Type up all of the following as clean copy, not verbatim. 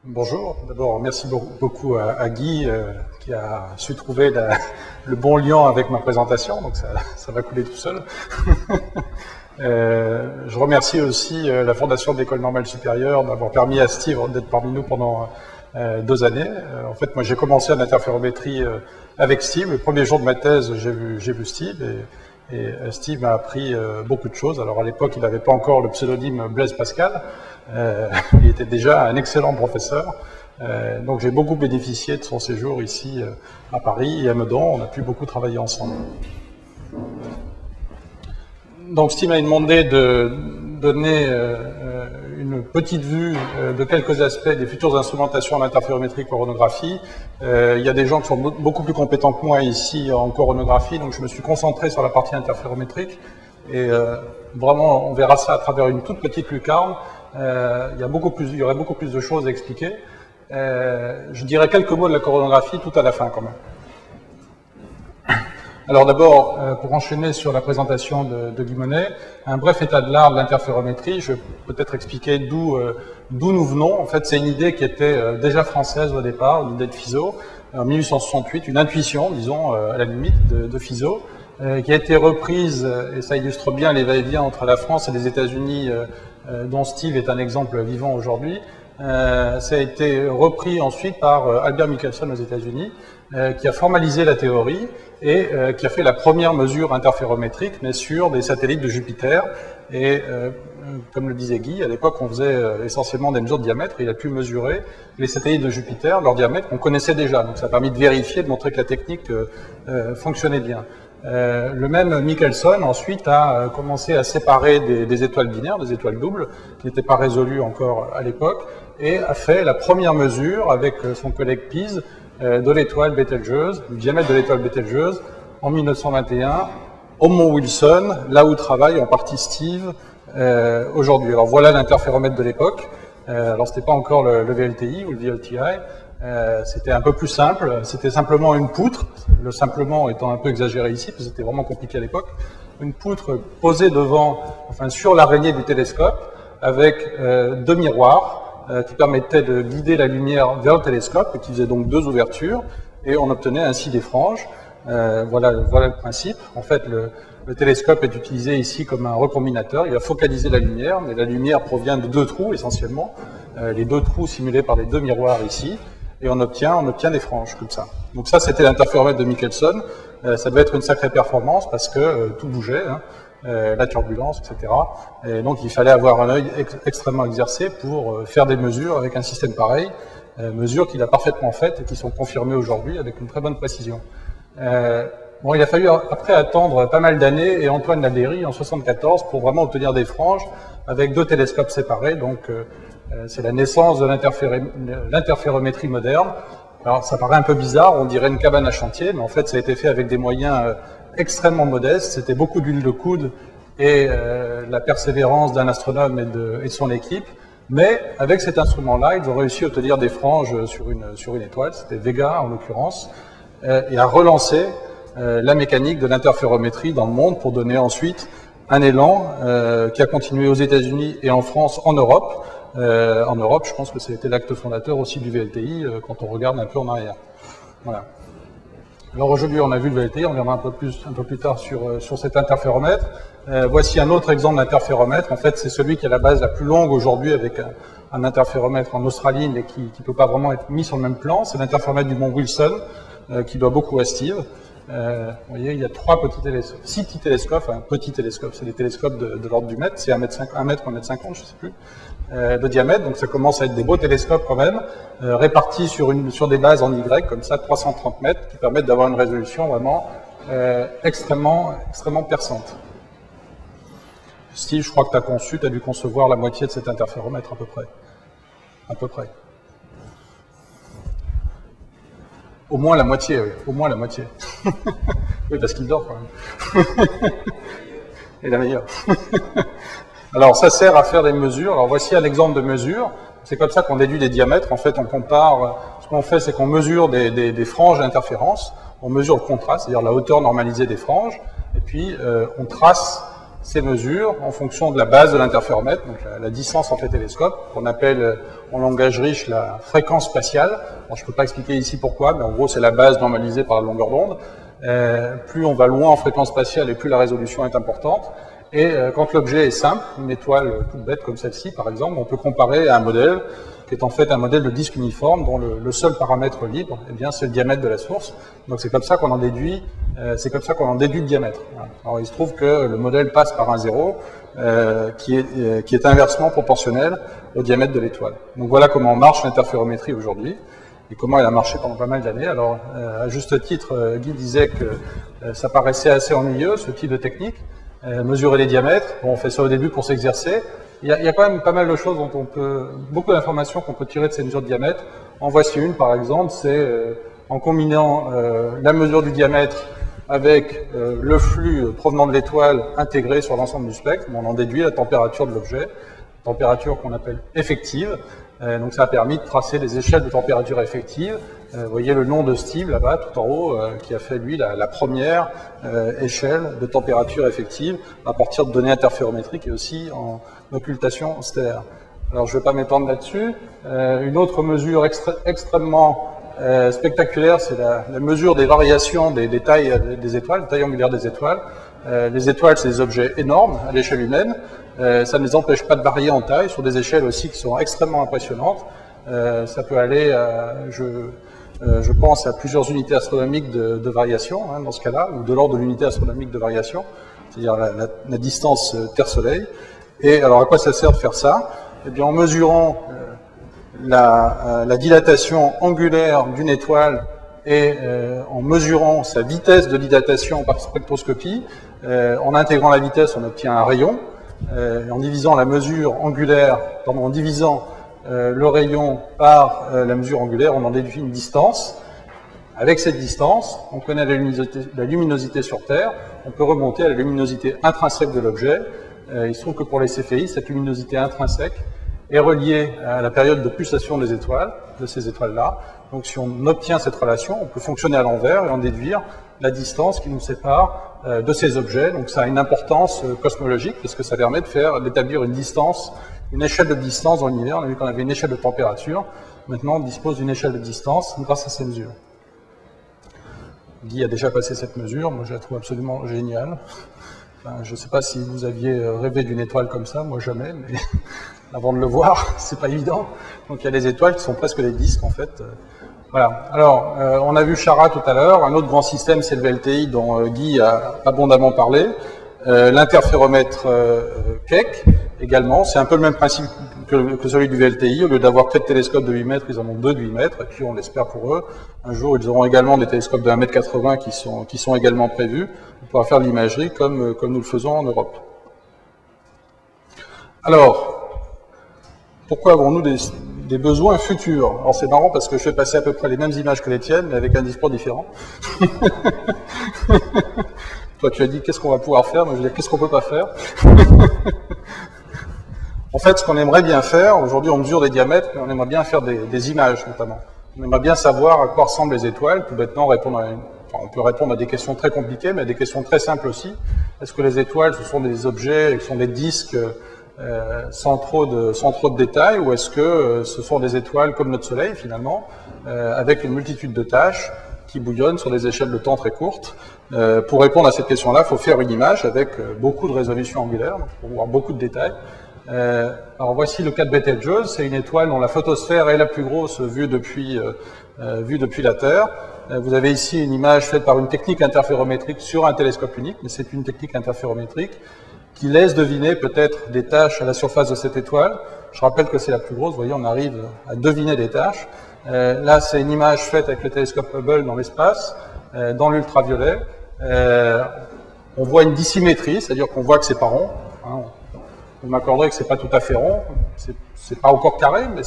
Bonjour, d'abord merci beaucoup à Guy qui a su trouver le bon lien avec ma présentation, donc ça va couler tout seul. Je remercie aussi la Fondation de l'École Normale Supérieure d'avoir permis à Steve d'être parmi nous pendant 2 années. En fait, moi j'ai commencé en interférométrie avec Steve. Le premier jour de ma thèse, j'ai vu Steve et Steve m'a appris beaucoup de choses. Alors à l'époque, il n'avait pas encore le pseudonyme Blaise Pascal. Il était déjà un excellent professeur. Donc j'ai beaucoup bénéficié de son séjour ici à Paris et à Meudon. On a pu beaucoup travailler ensemble. Donc Steve m'a demandé de donner une petite vue de quelques aspects des futures instrumentations en interférométrie coronographie. Il y a des gens qui sont beaucoup plus compétents que moi ici en coronographie, donc je me suis concentré sur la partie interférométrique. Et vraiment, on verra ça à travers une toute petite lucarne. Il y aurait beaucoup plus de choses à expliquer. Je dirais quelques mots de la coronographie tout à la fin quand même. Alors d'abord, pour enchaîner sur la présentation de Guy Monet, un bref état de l'art de l'interférométrie. Je vais peut-être expliquer d'où nous venons. En fait, c'est une idée qui était déjà française au départ, l'idée de Fizeau, en 1868, une intuition, disons, à la limite, de Fizeau, qui a été reprise, et ça illustre bien les va-et-vient entre la France et les États-Unis, dont Steve est un exemple vivant aujourd'hui. Ça a été repris ensuite par Albert Michelson aux États-Unis, qui a formalisé la théorie et qui a fait la première mesure interférométrique, mais sur des satellites de Jupiter. Et comme le disait Guy, à l'époque, on faisait essentiellement des mesures de diamètre. Et il a pu mesurer les satellites de Jupiter, leur diamètre, qu'on connaissait déjà. Donc ça a permis de vérifier, de montrer que la technique fonctionnait bien. Le même Michelson, ensuite, a commencé à séparer des étoiles binaires, des étoiles doubles, qui n'étaient pas résolues encore à l'époque, et a fait la première mesure avec son collègue Pise de l'étoile Betelgeuse, du diamètre de l'étoile Betelgeuse, en 1921, au Mont Wilson, là où travaille en partie Steve aujourd'hui. Alors voilà l'interféromètre de l'époque. Alors c'était pas encore le VLTI ou le VLTI. C'était un peu plus simple, c'était simplement une poutre, le simplement étant un peu exagéré ici, parce que c'était vraiment compliqué à l'époque, une poutre posée sur l'araignée du télescope, avec 2 miroirs qui permettaient de guider la lumière vers le télescope, et qui faisaient donc 2 ouvertures, et on obtenait ainsi des franges. Voilà le principe. En fait, le télescope est utilisé ici comme un recombinateur, il va focaliser la lumière, mais la lumière provient de 2 trous essentiellement, les 2 trous simulés par les 2 miroirs ici, et on obtient des franges comme ça. Donc ça, c'était l'interféromètre de Michelson. Ça devait être une sacrée performance parce que tout bougeait, la turbulence, etc. Et donc il fallait avoir un œil extrêmement exercé pour faire des mesures avec un système pareil, mesures qu'il a parfaitement faites et qui sont confirmées aujourd'hui avec une très bonne précision. Bon, il a fallu après attendre pas mal d'années et Antoine Laderry en 1974 pour vraiment obtenir des franges avec 2 télescopes séparés. Donc c'est la naissance de l'interférométrie moderne. Alors ça paraît un peu bizarre, on dirait une cabane à chantier, mais en fait ça a été fait avec des moyens extrêmement modestes. C'était beaucoup d'huile de coude et la persévérance d'un astronome et de son équipe. Mais avec cet instrument-là, ils ont réussi à obtenir des franges sur une étoile, c'était Vega en l'occurrence, et à relancer la mécanique de l'interférométrie dans le monde pour donner ensuite un élan qui a continué aux États-Unis et en France, en Europe. En Europe, je pense que ça a été l'acte fondateur aussi du VLTI quand on regarde un peu en arrière. Voilà. Alors aujourd'hui, on a vu le VLTI, on viendra un peu plus tard sur cet interféromètre. Voici un autre exemple d'interféromètre. En fait, c'est celui qui est la base la plus longue aujourd'hui avec un interféromètre en Australie, mais qui ne peut pas vraiment être mis sur le même plan. C'est l'interféromètre du Mont Wilson, qui doit beaucoup à Steve. Vous voyez, il y a 6 petits télescopes, petits télescopes, c'est des télescopes de l'ordre du mètre, c'est 1 mètre, 1 mètre, je ne sais plus, de diamètre, donc ça commence à être des beaux télescopes quand même, répartis sur des bases en Y, comme ça, 330 mètres, qui permettent d'avoir une résolution vraiment extrêmement perçante. Steve, je crois que tu as conçu, tu as dû concevoir la moitié de cet interféromètre à peu près. À peu près. Au moins la moitié, oui. Au moins la moitié. Oui, parce qu'il dort quand même. Et la meilleure. Alors, ça sert à faire des mesures. Alors, voici un exemple de mesure. C'est comme ça qu'on déduit des diamètres. En fait, on compare. Ce qu'on fait, c'est qu'on mesure des franges d'interférence. On mesure le contraste, c'est-à-dire la hauteur normalisée des franges. Et puis, on trace ces mesures en fonction de la base de l'interféromètre, donc la distance entre les télescopes, qu'on appelle en langage riche la fréquence spatiale. Alors, je ne peux pas expliquer ici pourquoi, mais en gros c'est la base normalisée par la longueur d'onde. Plus on va loin en fréquence spatiale et plus la résolution est importante. Et quand l'objet est simple, une étoile toute bête comme celle-ci par exemple, on peut comparer à un modèle qui est en fait un modèle de disque uniforme dont le seul paramètre libre, eh bien, c'est le diamètre de la source. Donc c'est comme ça qu'on en déduit, le diamètre. Alors il se trouve que le modèle passe par un zéro qui est inversement proportionnel au diamètre de l'étoile. Donc voilà comment marche l'interférométrie aujourd'hui et comment elle a marché pendant pas mal d'années. Alors à juste titre, Guy disait que ça paraissait assez ennuyeux ce type de technique. Mesurer les diamètres, bon, on fait ça au début pour s'exercer. Il y a quand même pas mal de choses dont on peut, beaucoup d'informations qu'on peut tirer de ces mesures de diamètre. En voici une par exemple, c'est en combinant la mesure du diamètre avec le flux provenant de l'étoile intégré sur l'ensemble du spectre, on en déduit la température de l'objet, température qu'on appelle effective. Donc ça a permis de tracer des échelles de température effective. Vous voyez le nom de Steve là-bas, tout en haut, qui a fait lui la première échelle de température effective à partir de données interférométriques et aussi en occultation stellaire. Alors je ne vais pas m'étendre là-dessus. Une autre mesure extrêmement spectaculaire, c'est la mesure des variations des tailles des étoiles, taille angulaire des étoiles. Les étoiles, c'est des objets énormes à l'échelle humaine. Ça ne les empêche pas de varier en taille sur des échelles aussi qui sont extrêmement impressionnantes. Ça peut aller, je pense, à plusieurs unités astronomiques de variation, hein, dans ce cas-là, ou de l'ordre de l'unité astronomique de variation, c'est-à-dire la distance Terre-Soleil. Et alors, à quoi ça sert de faire ça? Eh bien, en mesurant la dilatation angulaire d'une étoile et en mesurant sa vitesse de dilatation par spectroscopie, en intégrant la vitesse, on obtient un rayon. En divisant la mesure angulaire, en divisant le rayon par la mesure angulaire, on en déduit une distance. Avec cette distance, on connaît la luminosité sur Terre, on peut remonter à la luminosité intrinsèque de l'objet. Il se trouve que pour les CFI, cette luminosité intrinsèque est reliée à la période de pulsation des étoiles, de ces étoiles-là. Donc si on obtient cette relation, on peut fonctionner à l'envers et en déduire la distance qui nous sépare de ces objets. Donc ça a une importance cosmologique parce que ça permet d'établir une distance, une échelle de distance dans l'univers. On a vu qu'on avait une échelle de température. Maintenant, on dispose d'une échelle de distance grâce à ces mesures. Guy a déjà passé cette mesure. Moi, je la trouve absolument géniale. Enfin, je ne sais pas si vous aviez rêvé d'une étoile comme ça, moi jamais, mais avant de le voir, c'est pas évident. Donc il y a des étoiles qui sont presque des disques en fait. Voilà. Alors, on a vu Chara tout à l'heure. Un autre grand système, c'est le VLTI dont Guy a abondamment parlé. L'interféromètre Keck également. C'est un peu le même principe que celui du VLTI. Au lieu d'avoir 4 télescopes de 8 mètres, ils en ont 2 de 8 mètres. Et puis, on l'espère pour eux, un jour, ils auront également des télescopes de 1,80 m qui sont également prévus. On pourra faire de l'imagerie comme nous le faisons en Europe. Alors, pourquoi avons-nous des besoins futurs? Alors c'est marrant parce que je fais passer à peu près les mêmes images que les tiennes, mais avec un discours différent. Toi tu as dit qu'est-ce qu'on va pouvoir faire, moi je vais dire qu'est-ce qu'on peut pas faire. En fait, ce qu'on aimerait bien faire, aujourd'hui on mesure des diamètres, mais on aimerait bien faire des images notamment. On aimerait bien savoir à quoi ressemblent les étoiles, tout bêtement on peut répondre à des questions très compliquées, mais à des questions très simples aussi. Est-ce que les étoiles, ce sont des objets, ce sont des disques sans trop de détails, ou est-ce que ce sont des étoiles comme notre Soleil finalement, avec une multitude de tâches qui bouillonnent sur des échelles de temps très courtes? Pour répondre à cette question-là, il faut faire une image avec beaucoup de résolution angulaire, pour voir beaucoup de détails. Alors voici le cas de Betelgeuse, c'est une étoile dont la photosphère est la plus grosse vue depuis la Terre. Vous avez ici une image faite par une technique interférométrique sur un télescope unique, mais c'est une technique interférométrique qui laisse deviner peut-être des taches à la surface de cette étoile. Je rappelle que c'est la plus grosse, vous voyez, on arrive à deviner des taches. Là, c'est une image faite avec le télescope Hubble dans l'espace, dans l'ultraviolet. On voit une dissymétrie, c'est-à-dire qu'on voit que c'est pas rond. Hein. Vous m'accorderez que c'est pas tout à fait rond, c'est pas encore carré, mais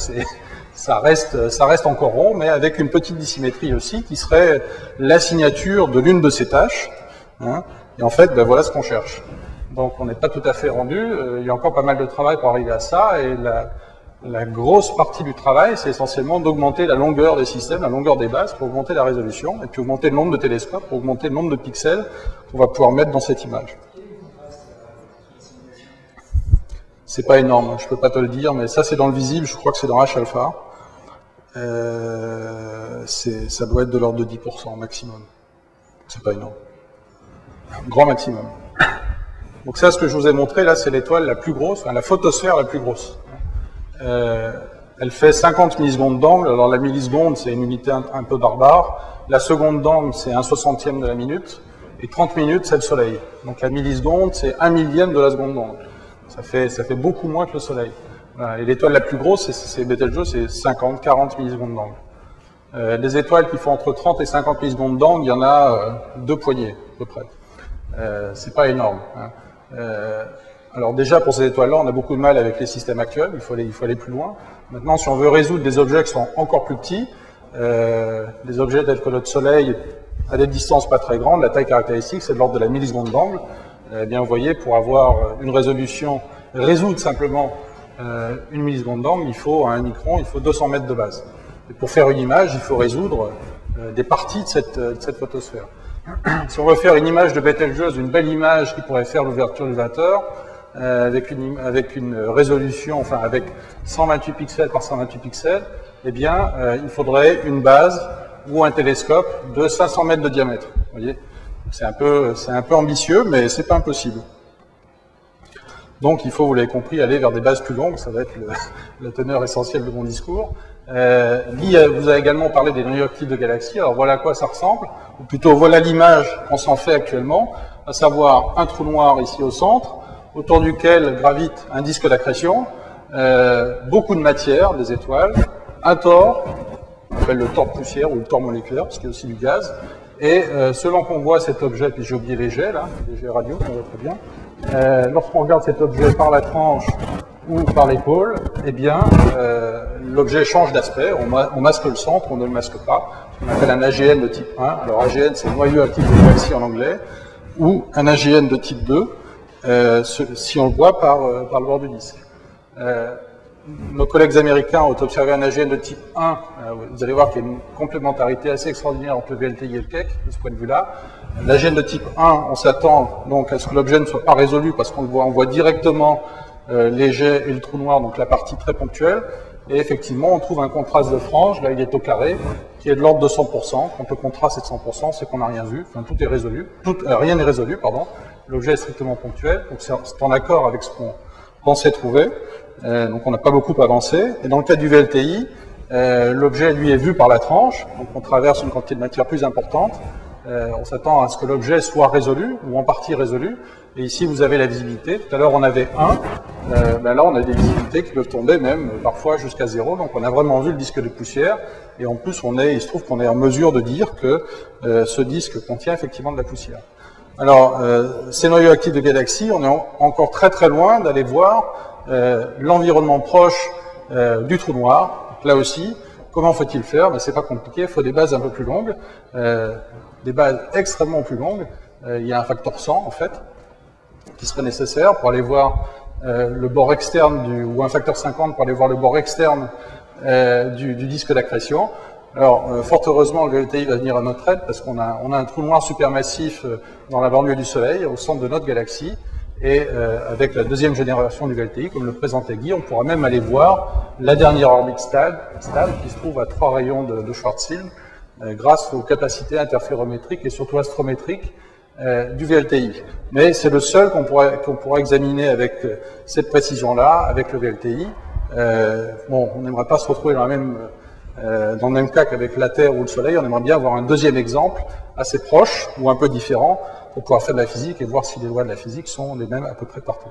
ça reste encore rond, mais avec une petite dissymétrie aussi, qui serait la signature de l'une de ces taches. Hein. Et en fait, ben voilà ce qu'on cherche. Donc on n'est pas tout à fait rendu, il y a encore pas mal de travail pour arriver à ça, et la grosse partie du travail, c'est essentiellement d'augmenter la longueur des systèmes, la longueur des bases, pour augmenter la résolution, et puis augmenter le nombre de télescopes, pour augmenter le nombre de pixels qu'on va pouvoir mettre dans cette image. C'est pas énorme, je peux pas te le dire, mais ça c'est dans le visible, je crois que c'est dans H alpha. Ça doit être de l'ordre de 10% maximum. C'est pas énorme. Grand maximum. Donc ça, ce que je vous ai montré, là, c'est l'étoile la plus grosse, enfin la photosphère la plus grosse. Elle fait 50 millisecondes d'angle. Alors la milliseconde, c'est une unité un peu barbare. La seconde d'angle, c'est 1/60e de la minute. Et 30 minutes, c'est le Soleil. Donc la milliseconde, c'est 1/1000e de la seconde d'angle. Ça fait beaucoup moins que le Soleil. Voilà. Et l'étoile la plus grosse, c'est Betelgeuse, c'est 50-40 millisecondes d'angle. Les étoiles qui font entre 30 et 50 millisecondes d'angle, il y en a 2 poignées, à peu près. C'est pas énorme. Hein. Alors déjà, pour ces étoiles-là, on a beaucoup de mal avec les systèmes actuels, il faut aller plus loin. Maintenant, si on veut résoudre des objets qui sont encore plus petits, des objets tels que notre Soleil, à des distances pas très grandes, la taille caractéristique, c'est de l'ordre de la milliseconde d'angle. Eh bien, vous voyez, pour avoir une résolution, résoudre simplement une milliseconde d'angle, il faut, à un micron, il faut 200 mètres de base. Et pour faire une image, il faut résoudre des parties de cette photosphère. Si on veut faire une image de Betelgeuse, une belle image qui pourrait faire l'ouverture du 20h, avec une résolution, enfin avec 128 pixels par 128 pixels, eh bien, il faudrait une base ou un télescope de 500 mètres de diamètre. Vous voyez, c'est un peu ambitieux, mais c'est pas impossible. Donc, il faut, vous l'avez compris, aller vers des bases plus longues. Ça va être la teneur essentielle de mon discours. Guy vous a également parlé des noyaux actifs de galaxies. Alors, voilà à quoi ça ressemble. Ou plutôt, voilà l'image qu'on s'en fait actuellement, à savoir un trou noir ici au centre, autour duquel gravite un disque d'accrétion, beaucoup de matière, des étoiles, un tor, on appelle le tor de poussière ou le tor moléculaire, parce qu'il y a aussi du gaz. Et selon qu'on voit cet objet, puis j'ai oublié les jets, là, les jets radio, qu'on voit très bien, lorsqu'on regarde cet objet par la tranche ou par l'épaule, eh bien, l'objet change d'aspect, on masque le centre, on ne le masque pas, on appelle un AGN de type 1. Alors AGN, c'est noyau actif de galaxie en anglais, ou un AGN de type 2, si on le voit par le bord du disque. Nos collègues américains ont observé un AGN de type 1. Vous allez voir qu'il y a une complémentarité assez extraordinaire entre le VLTI et le Keck, de ce point de vue-là. L'AGN de type 1, on s'attend donc à ce que l'objet ne soit pas résolu, parce qu'on on voit directement les jets et le trou noir, donc la partie très ponctuelle. Et effectivement, on trouve un contraste de frange, là il est au carré, qui est de l'ordre de 100%. Quand le contraste est de 100%, c'est qu'on n'a rien vu, enfin tout est résolu, rien n'est résolu, pardon. L'objet est strictement ponctuel, donc c'est en accord avec ce qu'on pensait trouver. Donc on n'a pas beaucoup avancé. Et dans le cas du VLTI, l'objet lui est vu par la tranche, donc on traverse une quantité de matière plus importante. On s'attend à ce que l'objet soit résolu, ou en partie résolu. Et ici vous avez la visibilité. Tout à l'heure on avait 1, là on a des visibilités qui peuvent tomber même parfois jusqu'à 0. Donc on a vraiment vu le disque de poussière. Et en plus il se trouve qu'on est en mesure de dire que ce disque contient effectivement de la poussière. Alors, ces noyaux actifs de galaxies, on est encore très très loin d'aller voir l'environnement proche du trou noir. Donc, là aussi, comment faut-il faire? Ben, c'est pas compliqué, il faut des bases un peu plus longues, des bases extrêmement plus longues. Il y a un facteur 100 en fait, qui serait nécessaire pour aller voir le bord externe ou un facteur 50 pour aller voir le bord externe du disque d'accrétion. Alors, fort heureusement, le VLTI va venir à notre aide parce qu'on a un trou noir supermassif dans la banlieue du Soleil, au centre de notre galaxie. Et avec la deuxième génération du VLTI, comme le présentait Guy, on pourra même aller voir la dernière orbite stable qui se trouve à 3 rayons de Schwarzschild, grâce aux capacités interférométriques et surtout astrométriques du VLTI. Mais c'est le seul qu'on pourra examiner avec cette précision-là, avec le VLTI. Bon, on n'aimerait pas se retrouver dans le même cas qu'avec la Terre ou le Soleil. On aimerait bien avoir un deuxième exemple assez proche ou un peu différent pour pouvoir faire de la physique et voir si les lois de la physique sont les mêmes à peu près partout.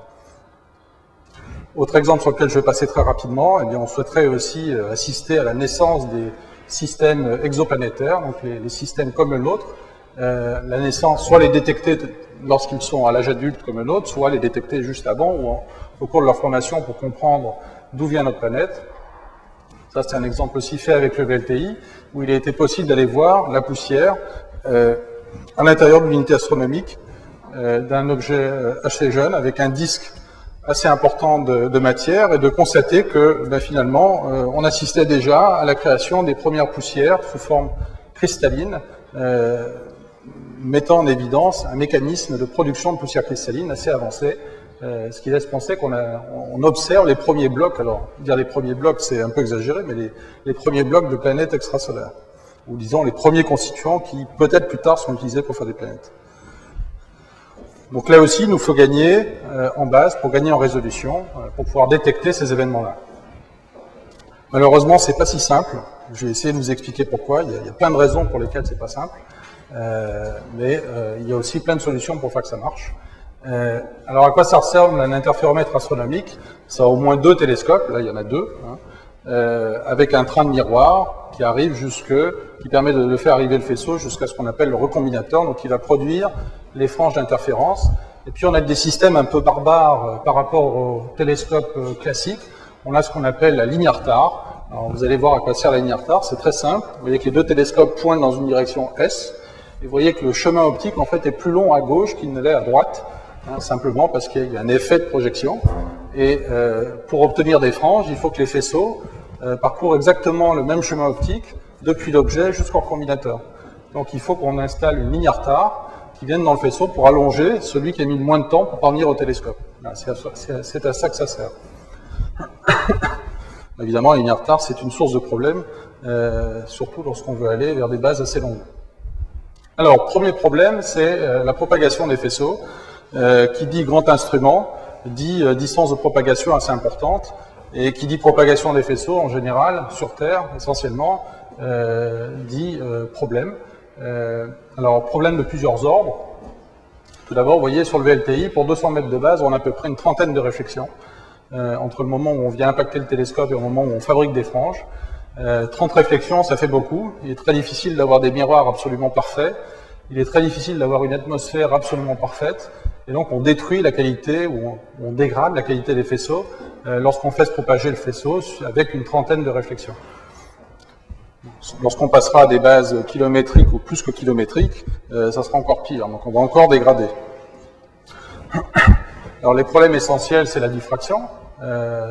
Autre exemple sur lequel je vais passer très rapidement, eh bien, on souhaiterait aussi assister à la naissance des systèmes exoplanétaires, donc les systèmes comme le nôtre. La naissance, soit les détecter lorsqu'ils sont à l'âge adulte comme le nôtre, soit les détecter juste avant ou au cours de leur formation pour comprendre d'où vient notre planète. Ça, c'est un exemple aussi fait avec le VLTI, où il a été possible d'aller voir la poussière à l'intérieur de l'unité astronomique d'un objet assez jeune, avec un disque assez important de matière, et de constater que finalement, on assistait déjà à la création des premières poussières sous forme cristalline, mettant en évidence un mécanisme de production de poussière cristalline assez avancé, ce qui laisse penser qu'on observe les premiers blocs. Alors, dire les premiers blocs, c'est un peu exagéré, mais les premiers blocs de planètes extrasolaires, ou disons les premiers constituants qui, peut-être plus tard, sont utilisés pour faire des planètes. Donc là aussi, il nous faut gagner en base, pour gagner en résolution, pour pouvoir détecter ces événements-là. Malheureusement, c'est pas si simple. Je vais essayer de vous expliquer pourquoi. Il y a plein de raisons pour lesquelles c'est pas simple. Mais il y a aussi plein de solutions pour faire que ça marche. Alors à quoi ça ressemble un interféromètre astronomique? Ça a au moins 2 télescopes, là il y en a 2, hein, avec un train de miroir qui arrive qui permet de faire arriver le faisceau jusqu'à ce qu'on appelle le recombinateur, donc il va produire les franges d'interférence. Et puis on a des systèmes un peu barbares par rapport au télescope classique. On a ce qu'on appelle la ligne Artar. Alors vous allez voir à quoi sert la ligne Artar, c'est très simple. Vous voyez que les 2 télescopes pointent dans une direction S, et vous voyez que le chemin optique en fait est plus long à gauche qu'il ne l'est à droite, hein, simplement parce qu'il y a un effet de projection. Et pour obtenir des franges, il faut que les faisceaux parcourent exactement le même chemin optique depuis l'objet jusqu'au recombinateur. Donc il faut qu'on installe une ligne Artar qui vienne dans le faisceau pour allonger celui qui a mis le moins de temps pour parvenir au télescope. C'est à ça que ça sert. Évidemment, la ligne Artar, c'est une source de problème, surtout lorsqu'on veut aller vers des bases assez longues. Alors, premier problème, c'est la propagation des faisceaux. Qui dit grand instrument, dit distance de propagation assez importante, et qui dit propagation des faisceaux, en général, sur Terre, essentiellement, dit problème. Alors, problème de plusieurs ordres. Tout d'abord, vous voyez, sur le VLTI, pour 200 mètres de base, on a à peu près une trentaine de réflexions, entre le moment où on vient impacter le télescope et le moment où on fabrique des franges. 30 réflexions, ça fait beaucoup. Il est très difficile d'avoir des miroirs absolument parfaits. Il est très difficile d'avoir une atmosphère absolument parfaite. Et donc on détruit la qualité, ou on dégrade la qualité des faisceaux lorsqu'on fait se propager le faisceau avec une trentaine de réflexions. Lorsqu'on passera à des bases kilométriques ou plus que kilométriques, ça sera encore pire. Donc on va encore dégrader. Alors les problèmes essentiels, c'est la diffraction.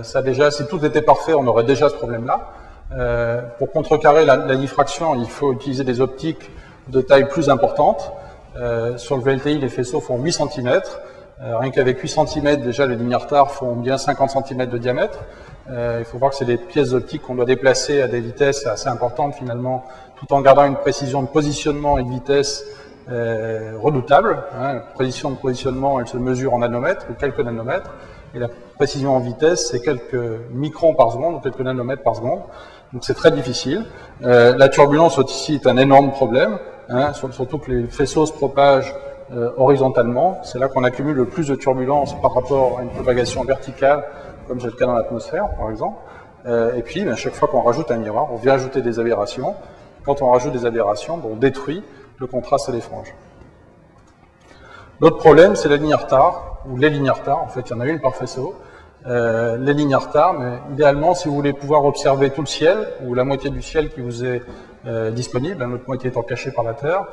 Ça déjà, si tout était parfait, on aurait déjà ce problème-là. Pour contrecarrer la diffraction, il faut utiliser des optiques de taille plus importante. Sur le VLTI, les faisceaux font 8 cm. Rien qu'avec 8 cm, déjà, les lignes Artar font bien 50 cm de diamètre. Il faut voir que c'est des pièces optiques qu'on doit déplacer à des vitesses assez importantes, finalement, tout en gardant une précision de positionnement et de vitesse redoutable. Hein. La précision de positionnement, elle se mesure en nanomètres, ou quelques nanomètres. Et la précision en vitesse, c'est quelques microns par seconde, ou quelques nanomètres par seconde. Donc c'est très difficile. La turbulence aussi est un énorme problème. Hein, surtout que les faisceaux se propagent horizontalement. C'est là qu'on accumule le plus de turbulence par rapport à une propagation verticale, comme c'est le cas dans l'atmosphère, par exemple. Et puis, à chaque fois qu'on rajoute un miroir, on vient ajouter des aberrations. Quand on rajoute des aberrations, on détruit le contraste des franges. L'autre problème, c'est la ligne Artar, ou les lignes Artar. En fait, il y en a une par faisceau. Les lignes Artar, mais idéalement, si vous voulez pouvoir observer tout le ciel, ou la moitié du ciel qui vous est disponible, l'autre moitié étant cachée par la Terre,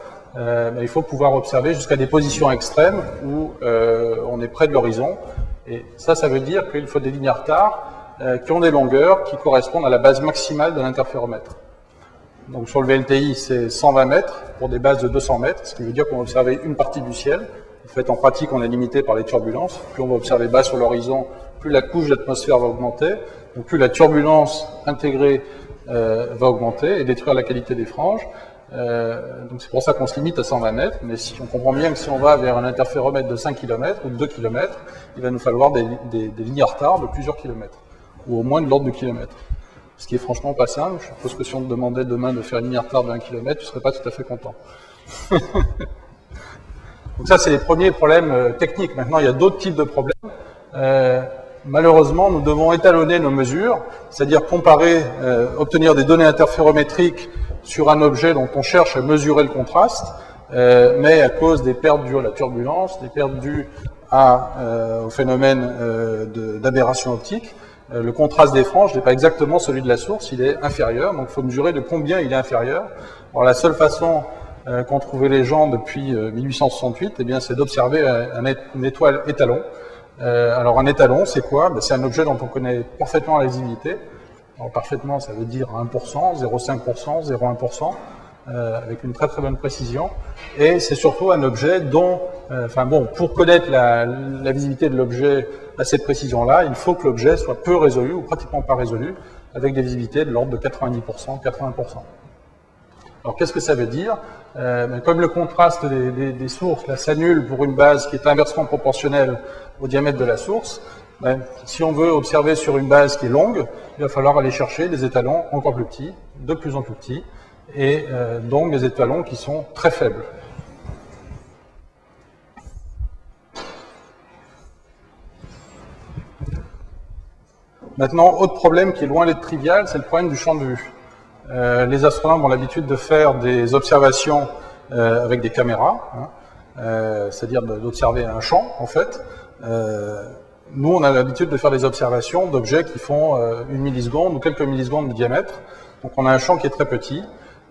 il faut pouvoir observer jusqu'à des positions extrêmes où on est près de l'horizon. Et ça veut dire qu'il faut des lignes Artar qui ont des longueurs qui correspondent à la base maximale de l'interféromètre. Donc sur le VLTI, c'est 120 mètres pour des bases de 200 mètres, ce qui veut dire qu'on va observer une partie du ciel. En fait, en pratique, on est limité par les turbulences. Plus on va observer bas sur l'horizon, plus la couche d'atmosphère va augmenter, donc plus la turbulence intégrée va augmenter et détruire la qualité des franges. Donc c'est pour ça qu'on se limite à 120 mètres, mais si on comprend bien que si on va vers un interféromètre de 5 km ou de 2 km, il va nous falloir des lignes Artar de plusieurs kilomètres, ou au moins de l'ordre de kilomètres. Ce qui est franchement pas simple. Je suppose que si on te demandait demain de faire une ligne Artar de 1 km, tu ne serais pas tout à fait content. Donc ça, c'est les premiers problèmes techniques. Maintenant, il y a d'autres types de problèmes. Malheureusement, nous devons étalonner nos mesures, c'est-à-dire comparer, obtenir des données interférométriques sur un objet dont on cherche à mesurer le contraste, mais à cause des pertes dues à la turbulence, des pertes dues au phénomène d'aberration optique, le contraste des franges n'est pas exactement celui de la source, il est inférieur, donc il faut mesurer de combien il est inférieur. Alors la seule façon qu'ont trouvé les gens depuis 1868, eh bien, c'est d'observer une étoile étalon. Alors un étalon, c'est quoi? C'est un objet dont on connaît parfaitement la lisibilité. Alors parfaitement, ça veut dire 1%, 0,5%, 0,1%. avec une très très bonne précision. Et c'est surtout un objet dont, pour connaître la visibilité de l'objet à cette précision-là, il faut que l'objet soit peu résolu ou pratiquement pas résolu, avec des visibilités de l'ordre de 90%, 80%. Alors qu'est-ce que ça veut dire? Comme le contraste des sources s'annule pour une base qui est inversement proportionnelle au diamètre de la source, si on veut observer sur une base qui est longue, il va falloir aller chercher des étalons encore plus petits, de plus en plus petits, et donc des étalons qui sont très faibles. Maintenant, autre problème qui est loin d'être trivial, c'est le problème du champ de vue. Les astronomes ont l'habitude de faire des observations avec des caméras, c'est-à-dire d'observer un champ, en fait. Nous, on a l'habitude de faire des observations d'objets qui font 1 milliseconde ou quelques millisecondes de diamètre. Donc on a un champ qui est très petit.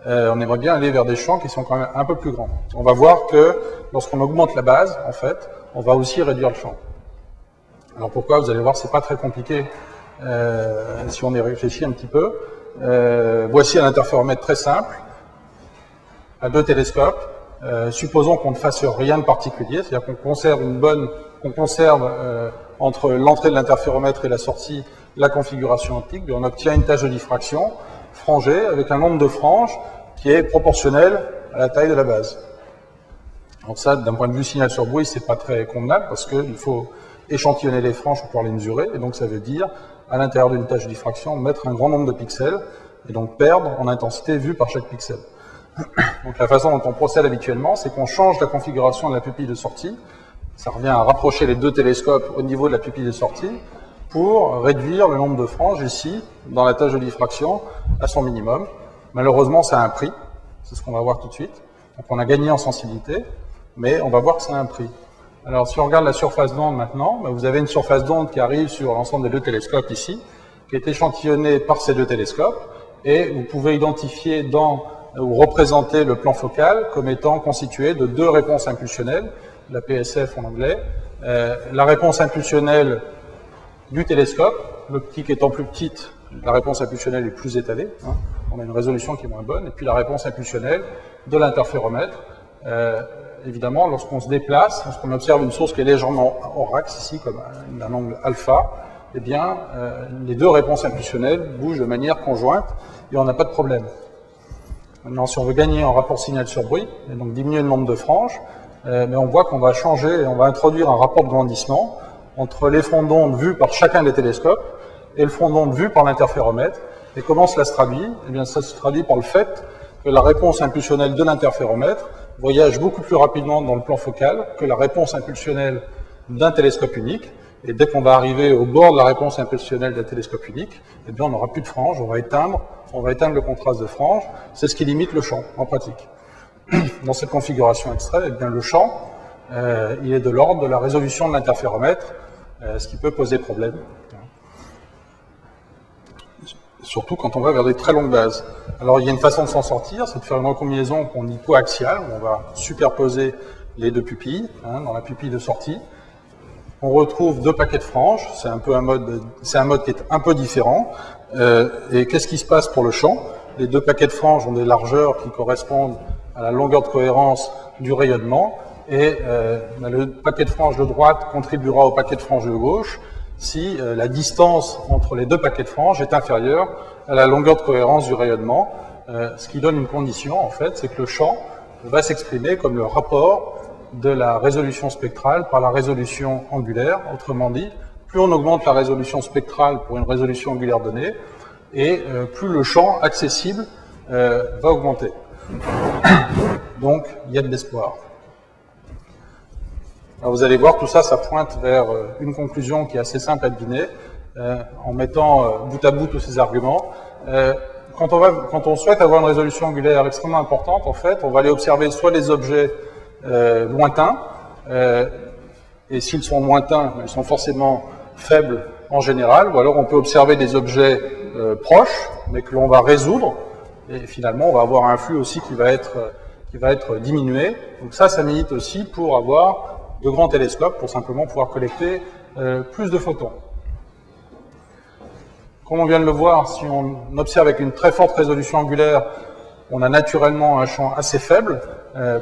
On aimerait bien aller vers des champs qui sont quand même un peu plus grands. On va voir que lorsqu'on augmente la base, en fait, on va aussi réduire le champ. Alors pourquoi? Vous allez voir, c'est pas très compliqué si on y réfléchit un petit peu. Voici un interféromètre très simple, à 2 télescopes. Supposons qu'on ne fasse rien de particulier, c'est-à-dire qu'on conserve entre l'entrée de l'interféromètre et la sortie la configuration optique, et on obtient une tâche de diffraction frangée avec un nombre de franges qui est proportionnel à la taille de la base. Donc ça, d'un point de vue signal sur bruit, c'est pas très convenable parce qu'il faut échantillonner les franges pour pouvoir les mesurer, et donc ça veut dire, à l'intérieur d'une tâche de diffraction, mettre un grand nombre de pixels, et donc perdre en intensité vue par chaque pixel. Donc la façon dont on procède habituellement, c'est qu'on change la configuration de la pupille de sortie, ça revient à rapprocher les 2 télescopes au niveau de la pupille de sortie, pour réduire le nombre de franges ici, dans la tâche de diffraction, à son minimum. Malheureusement, ça a un prix, c'est ce qu'on va voir tout de suite. Donc on a gagné en sensibilité, mais on va voir que ça a un prix. Alors si on regarde la surface d'onde maintenant, vous avez une surface d'onde qui arrive sur l'ensemble des 2 télescopes ici, qui est échantillonnée par ces 2 télescopes, et vous pouvez identifier ou représenter le plan focal comme étant constitué de 2 réponses impulsionnelles, la PSF en anglais. La réponse impulsionnelle du télescope, l'optique étant plus petite, la réponse impulsionnelle est plus étalée, on a une résolution qui est moins bonne, et puis la réponse impulsionnelle de l'interféromètre. Évidemment, lorsqu'on se déplace, lorsqu'on observe une source qui est légèrement hors axe, ici, comme un angle alpha, eh bien, les 2 réponses impulsionnelles bougent de manière conjointe, et on n'a pas de problème. Maintenant, si on veut gagner en rapport signal sur bruit, et donc diminuer le nombre de franges, mais on voit qu'on va changer, on va introduire un rapport de grandissement entre les fronts d'onde vus par chacun des télescopes et le front d'onde vu par l'interféromètre. Et comment cela se traduit? Eh bien, ça se traduit par le fait que la réponse impulsionnelle de l'interféromètre voyage beaucoup plus rapidement dans le plan focal que la réponse impulsionnelle d'un télescope unique. Et dès qu'on va arriver au bord de la réponse impulsionnelle d'un télescope unique, eh bien, on n'aura plus de franges, on va éteindre le contraste de franges. C'est ce qui limite le champ, en pratique. Dans cette configuration extrait, eh bien, le champ, il est de l'ordre de la résolution de l'interféromètre, ce qui peut poser problème. Surtout quand on va vers des très longues bases. Alors il y a une façon de s'en sortir, c'est de faire une recombinaison qu'on dit coaxiale, où on va superposer les 2 pupilles, dans la pupille de sortie. On retrouve 2 paquets de franges, c'est un mode qui est un peu différent. Et qu'est-ce qui se passe pour le champ? Les 2 paquets de franges ont des largeurs qui correspondent à la longueur de cohérence du rayonnement, et le paquet de franges de droite contribuera au paquet de franges de gauche si la distance entre les 2 paquets de franges est inférieure à la longueur de cohérence du rayonnement, ce qui donne une condition, en fait, c'est que le champ va s'exprimer comme le rapport de la résolution spectrale par la résolution angulaire. Autrement dit, plus on augmente la résolution spectrale pour une résolution angulaire donnée, et plus le champ accessible va augmenter. Donc, il y a de l'espoir. Alors vous allez voir, tout ça, ça pointe vers une conclusion qui est assez simple à deviner, en mettant bout à bout tous ces arguments. Quand on souhaite avoir une résolution angulaire extrêmement importante, en fait, on va aller observer soit des objets lointains, et s'ils sont lointains, ils sont forcément faibles en général, ou alors on peut observer des objets proches, mais que l'on va résoudre, et finalement on va avoir un flux aussi qui va être diminué. Donc ça milite aussi pour avoir de grands télescopes, pour simplement pouvoir collecter plus de photons. Comme on vient de le voir, si on observe avec une très forte résolution angulaire, on a naturellement un champ assez faible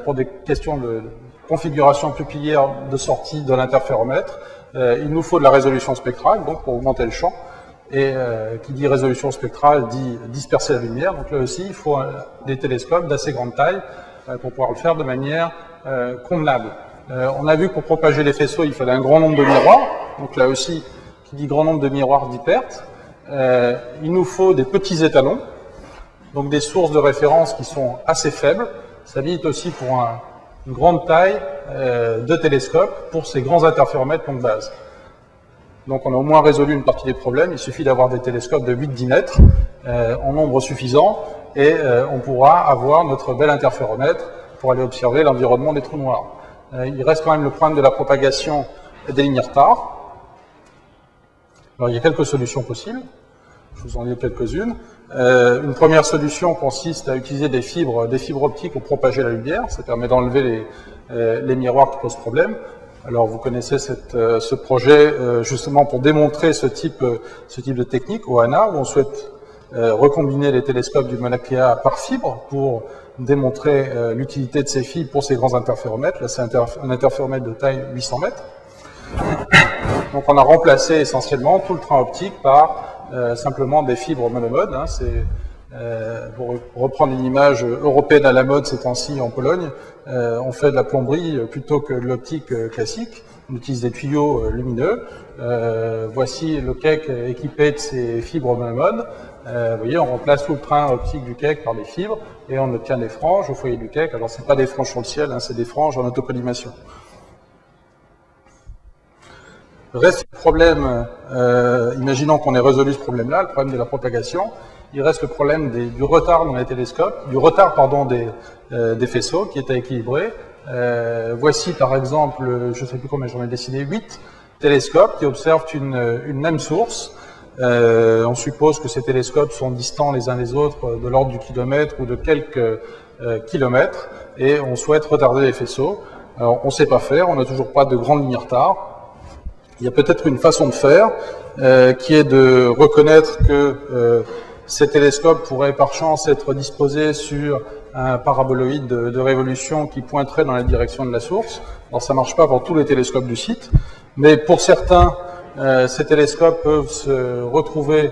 pour des questions de configuration pupillaire de sortie de l'interféromètre. Il nous faut de la résolution spectrale, donc pour augmenter le champ. Et qui dit résolution spectrale dit disperser la lumière. Donc là aussi, il faut des télescopes d'assez grande taille pour pouvoir le faire de manière convenable. On a vu que pour propager les faisceaux, il fallait un grand nombre de miroirs. Donc là aussi, qui dit grand nombre de miroirs dit perte. Il nous faut des petits étalons, donc des sources de référence qui sont assez faibles. Ça limite aussi pour une grande taille de télescope pour ces grands interféromètres longue base. Donc on a au moins résolu une partie des problèmes. Il suffit d'avoir des télescopes de 8-10 mètres en nombre suffisant et on pourra avoir notre bel interféromètre pour aller observer l'environnement des trous noirs. Il reste quand même le problème de la propagation des lignes retard. Alors il y a quelques solutions possibles. Je vous en dis quelques-unes. Une première solution consiste à utiliser des fibres optiques pour propager la lumière. Ça permet d'enlever les miroirs qui posent problème. Alors vous connaissez ce projet justement pour démontrer ce type de technique au HANA, où on souhaite recombiner les télescopes du Mauna Kea par fibre pour démontrer l'utilité de ces fibres pour ces grands interféromètres. Là c'est un interféromètre de taille 800 mètres. Donc on a remplacé essentiellement tout le train optique par simplement des fibres monomode. Hein, pour reprendre une image européenne à la mode ces temps-ci en Pologne, on fait de la plomberie plutôt que de l'optique classique. On utilise des tuyaux lumineux. Voici le cake équipé de ces fibres monomode. Vous voyez, on remplace tout le train optique du cake par des fibres et on obtient des franges au foyer du cake. Alors c'est pas des franges sur le ciel, hein, c'est des franges en autocollimation. Reste le problème, imaginons qu'on ait résolu ce problème-là, le problème de la propagation, il reste le problème du retard dans les télescopes, des faisceaux qui est à équilibrer. Voici par exemple, je ne sais plus combien j'en ai décidé, 8 télescopes qui observent une même source. On suppose que ces télescopes sont distants les uns des autres de l'ordre du kilomètre ou de quelques kilomètres et on souhaite retarder les faisceaux. Alors on ne sait pas faire, on n'a toujours pas de grande ligne retard. Il y a peut-être une façon de faire qui est de reconnaître que ces télescopes pourraient par chance être disposés sur un paraboloïde de révolution qui pointerait dans la direction de la source. Alors ça ne marche pas pour tous les télescopes du site, mais pour certains, ces télescopes peuvent se retrouver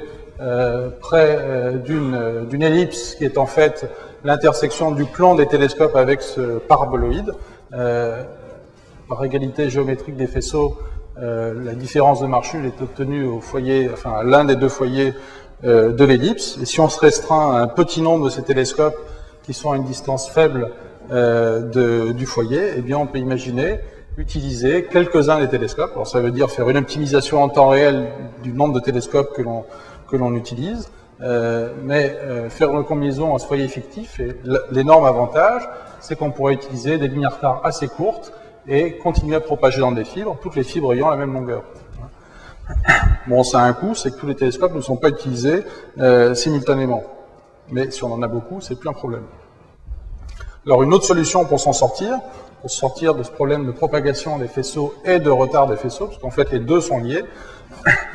près d'une ellipse qui est en fait l'intersection du plan des télescopes avec ce paraboloïde. Par égalité géométrique des faisceaux, la différence de Marshall est obtenue au foyer, enfin à l'un des deux foyers de l'ellipse. Et si on se restreint à un petit nombre de ces télescopes qui sont à une distance faible du foyer, eh bien on peut imaginer utiliser quelques-uns des télescopes. Alors ça veut dire faire une optimisation en temps réel du nombre de télescopes que l'on utilise, mais faire une combinaison à ce foyer fictif. Et l'énorme avantage, c'est qu'on pourrait utiliser des lignes à retard assez courtes et continuer à propager dans des fibres, toutes les fibres ayant la même longueur. Bon, ça a un coût, c'est que tous les télescopes ne sont pas utilisés simultanément. Mais si on en a beaucoup, c'est plus un problème. Alors une autre solution pour s'en sortir, pour sortir de ce problème de propagation des faisceaux et de retard des faisceaux, parce qu'en fait les deux sont liés,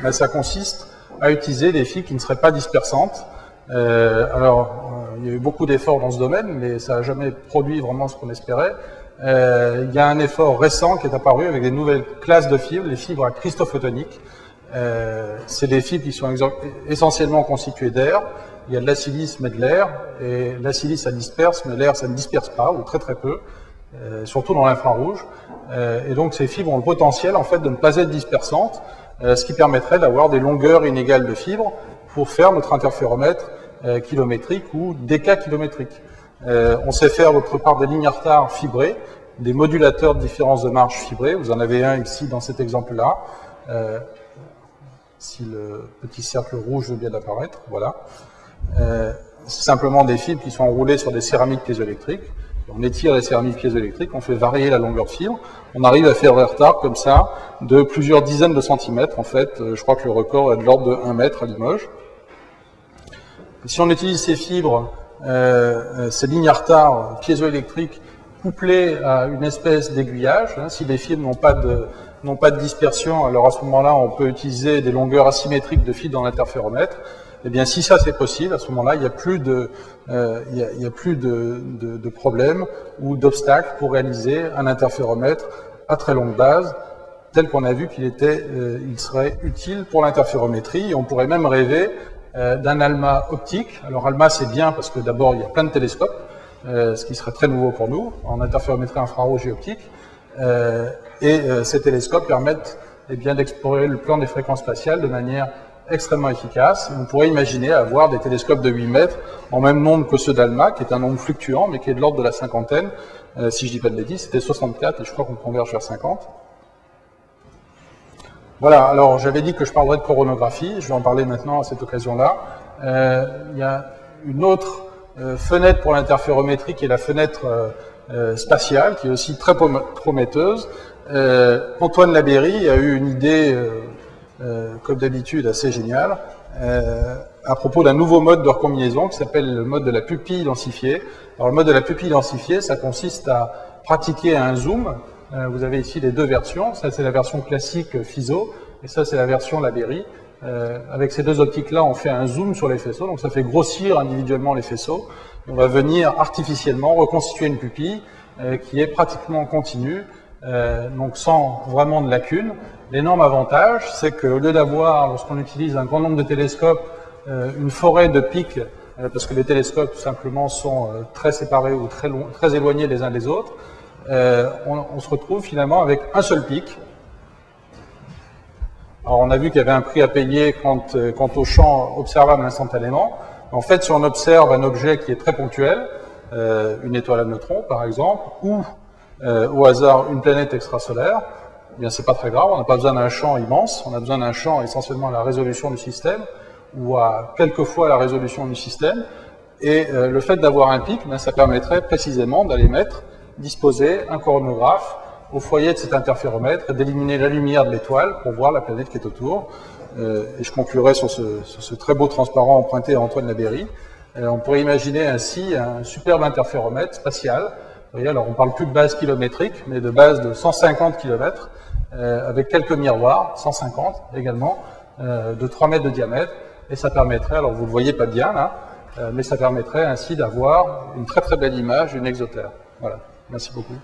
ben, ça consiste à utiliser des fibres qui ne seraient pas dispersantes. Il y a eu beaucoup d'efforts dans ce domaine, mais ça n'a jamais produit vraiment ce qu'on espérait. Il y a un effort récent qui est apparu avec des nouvelles classes de fibres, les fibres à cristaux photoniques. C'est des fibres qui sont essentiellement constituées d'air. Il y a de la silice mais de l'air, et la silice ça disperse, mais l'air ça ne disperse pas, ou très très peu, surtout dans l'infrarouge. Et donc ces fibres ont le potentiel en fait de ne pas être dispersantes, ce qui permettrait d'avoir des longueurs inégales de fibres pour faire notre interféromètre kilométrique ou décakilométrique. On sait faire d'autre part des lignes à retard fibrées, des modulateurs de différence de marge fibrés. Vous en avez un ici dans cet exemple-là. Si le petit cercle rouge veut bien apparaître, voilà. C'est simplement des fibres qui sont enroulées sur des céramiques piézoélectriques. On étire les céramiques piézoélectriques, on fait varier la longueur de fibre. On arrive à faire des retards comme ça de plusieurs dizaines de centimètres. En fait, je crois que le record est de l'ordre de 1 mètre à Limoges. Et si on utilise ces fibres, ces lignes à retard piézoélectriques couplées à une espèce d'aiguillage, hein, si les fibres n'ont pas de dispersion, alors à ce moment-là, on peut utiliser des longueurs asymétriques de fibres dans l'interféromètre. Eh bien, si ça c'est possible, à ce moment-là, il n'y a plus de, de problème ou d'obstacle pour réaliser un interféromètre à très longue base, tel qu'on a vu qu'il il serait utile pour l'interférométrie. On pourrait même rêver d'un ALMA optique. Alors ALMA c'est bien parce que d'abord il y a plein de télescopes, ce qui serait très nouveau pour nous en interférométrie infrarouge et optique. Ces télescopes permettent bien d'explorer le plan des fréquences spatiales de manière extrêmement efficace. On pourrait imaginer avoir des télescopes de 8 mètres en même nombre que ceux d'ALMA, qui est un nombre fluctuant, mais qui est de l'ordre de la cinquantaine. Si je dis pas de bêtises, c'était 64 et je crois qu'on converge vers 50. Voilà, alors j'avais dit que je parlerais de coronographie, je vais en parler maintenant à cette occasion-là. Il y a une autre fenêtre pour l'interférométrie qui est la fenêtre spatiale, qui est aussi très prometteuse. Antoine Labeyrie a eu une idée, comme d'habitude, assez géniale, à propos d'un nouveau mode de recombinaison qui s'appelle le mode de la pupille densifiée. Alors le mode de la pupille densifiée, ça consiste à pratiquer un zoom. Vous avez ici les deux versions. Ça, c'est la version classique FISO, et ça, c'est la version Labeyrie. Avec ces deux optiques-là, on fait un zoom sur les faisceaux, donc ça fait grossir individuellement les faisceaux. On va venir artificiellement reconstituer une pupille qui est pratiquement continue, donc sans vraiment de lacunes. L'énorme avantage, c'est qu'au lieu d'avoir, lorsqu'on utilise un grand nombre de télescopes, une forêt de pics, parce que les télescopes, tout simplement, sont très séparés ou très éloignés les uns des autres, on se retrouve finalement avec un seul pic. Alors on a vu qu'il y avait un prix à payer quant au champ observable instantanément. En fait, si on observe un objet qui est très ponctuel, une étoile à neutrons par exemple, ou au hasard une planète extrasolaire, eh bien c'est pas très grave, on n'a pas besoin d'un champ immense, on a besoin d'un champ essentiellement à la résolution du système, ou à quelques fois la résolution du système, et le fait d'avoir un pic, ben, ça permettrait précisément d'aller disposer un coronographe au foyer de cet interféromètre et d'éliminer la lumière de l'étoile pour voir la planète qui est autour. Et je conclurai sur ce très beau transparent emprunté à Antoine Labeyrie. On pourrait imaginer ainsi un superbe interféromètre spatial. Vous voyez, alors on ne parle plus de base kilométrique, mais de base de 150 km, avec quelques miroirs, 150 également, de 3 mètres de diamètre. Et ça permettrait, alors vous ne le voyez pas bien là, mais ça permettrait ainsi d'avoir une très très belle image d'une exotère. Voilà, merci beaucoup.